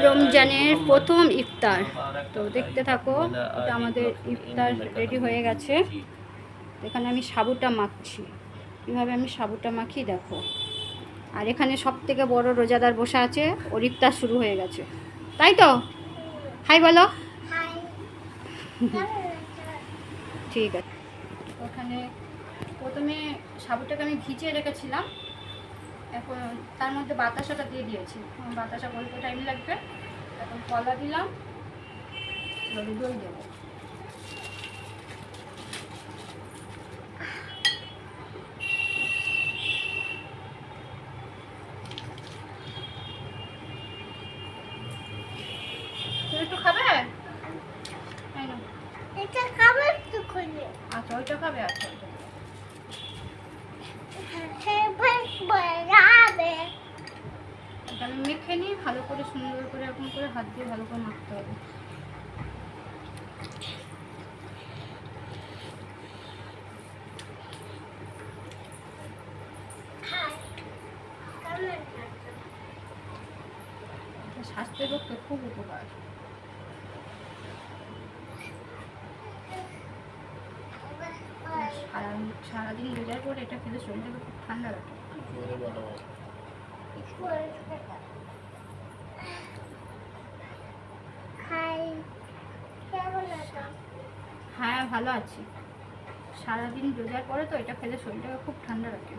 রমজানের প্রথম ইফতার। তো দেখতে থাকো, এটা আমাদের ইফতার রেডি হয়ে গেছে। এখানে আমি সাবুটা মাখছি। কীভাবে আমি সাবুটা মাখি দেখো। আর এখানে সব থেকে বড় রোজাদার বসে আছে, ওর ইফতার শুরু হয়ে গেছে, তাই তো? হাই বলো। ঠিক আছে। ওখানে প্রথমে সাবুটাকে আমি ভিজিয়ে রেখেছিলাম, এখন তার মধ্যে বাতাসাটা দিয়ে দিয়েছি। বাতাসা বলতে টাইম লাগবে। এখন কলা দিলাম, দই দেবো। একটু খাবে? এটা খাবে একটু খুলে। আচ্ছা ওইটা খাবে। আচ্ছা আমি মেখে নিই ভালো করে, সুন্দর করে এরকম করে হাত দিয়ে ভালো করে মাখতে হবে। স্বাস্থ্যের পক্ষে খুব উপকার। সারাদিন রোজার পরে এটা খেলে শরীরটাকে খুব ঠান্ডা রাখে। হ্যাঁ ভালো আছি। সারাদিন রোজার পরে তো এটা খেলে শরীরটাকে খুব ঠান্ডা রাখে।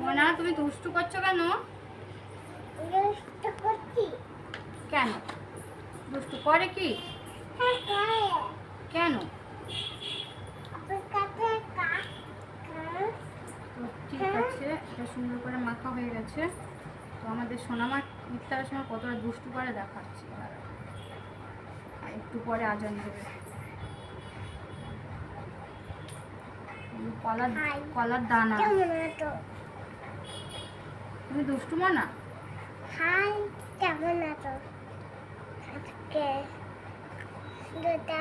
মনা তুমি দুষ্টু করছো কেন? কেন দুষ্টু করে? কি কেন? ঠিক আছে, এটা সুন্দর করে মাখা হয়ে গেছে। তো আমাদের সোনামা ইফতারের সময় কতটা দুষ্টু করে দেখাচ্ছি। আর একটু পরে আজান দেবে। কলার দানা। তুমি দুষ্টু মনা? হাই কেমন আছো? আজকে দুটা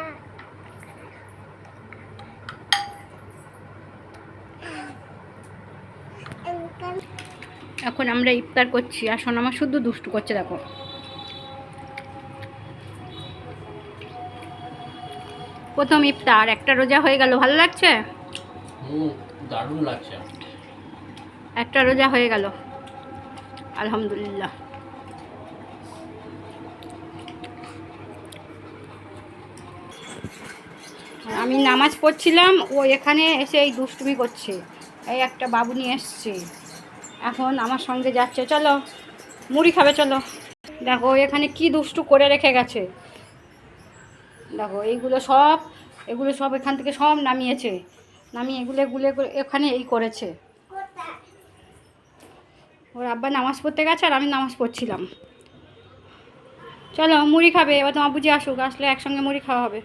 এখন আমরা ইফতার করছি, আর সোনামা শুধু দুষ্টু করছে দেখো। প্রথম ইফতার, একটা রোজা হয়ে গেল। ভালো লাগছে? দারুণ লাগছে। একটা রোজা হয়ে গেল, আলহামদুলিল্লাহ। আমি নামাজ পড়ছিলাম, ও এখানে এসে এই দুষ্টুমি করছে। এই একটা বাবু নিয়ে এসছে, এখন আমার সঙ্গে যাচ্ছে। চলো মুড়ি খাবে চলো। দেখো এখানে কি দুষ্টু করে রেখে গেছে। দেখো এগুলো সব এখান থেকে সব নামিয়েছে। নামিয়ে এগুলো এখানে এই করেছে। ওর আব্বা নামাজ পড়তে গেছে আর আমি নামাজ পড়ছিলাম। চলো মুড়ি খাবে। এবার তোমার বুঝি আসুক, আসলে একসঙ্গে মুড়ি খাওয়া হবে।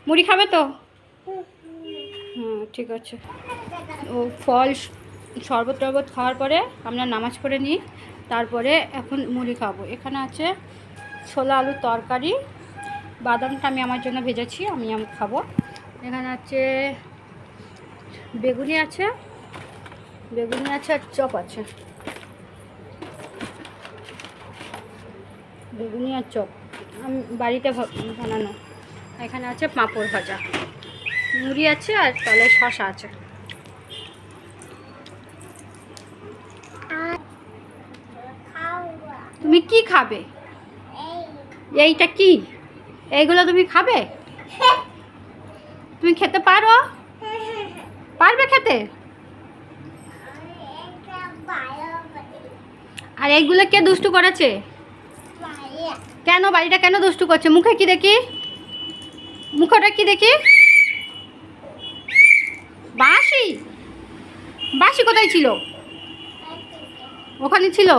মুড়ি খাবে তো? ঠিক আছে। ও ফল শরবত টরবত খাওয়ার পরে আমরা নামাজ পড়ে নিই, তারপরে এখন মুড়ি খাবো। এখানে আছে ছোলা আলুর তরকারি, বাদামটা আমি আমার জন্য ভেজেছি, আমি খাবো। এখানে আছে বেগুনি আছে আর চপ আছে। বেগুনি আর চপ আমি বাড়িতে বানানো। এখানে আছে পাঁপড় ভাজা, মুড়ি আছে আর তলায় শসা আছে। তুমি কি খাবে? এইটা কি? এইগুলো তুমি খাবে? তুমি খেতে পারবে খেতে? আর এইগুলো কে দুষ্টু করেছে? কেন বাড়িটা কেন দুষ্টু করছে? মুখে কি দেখি? মুখটা কি দেখি? বাঁশি কোথায় ছিল? ওখানে ছিল।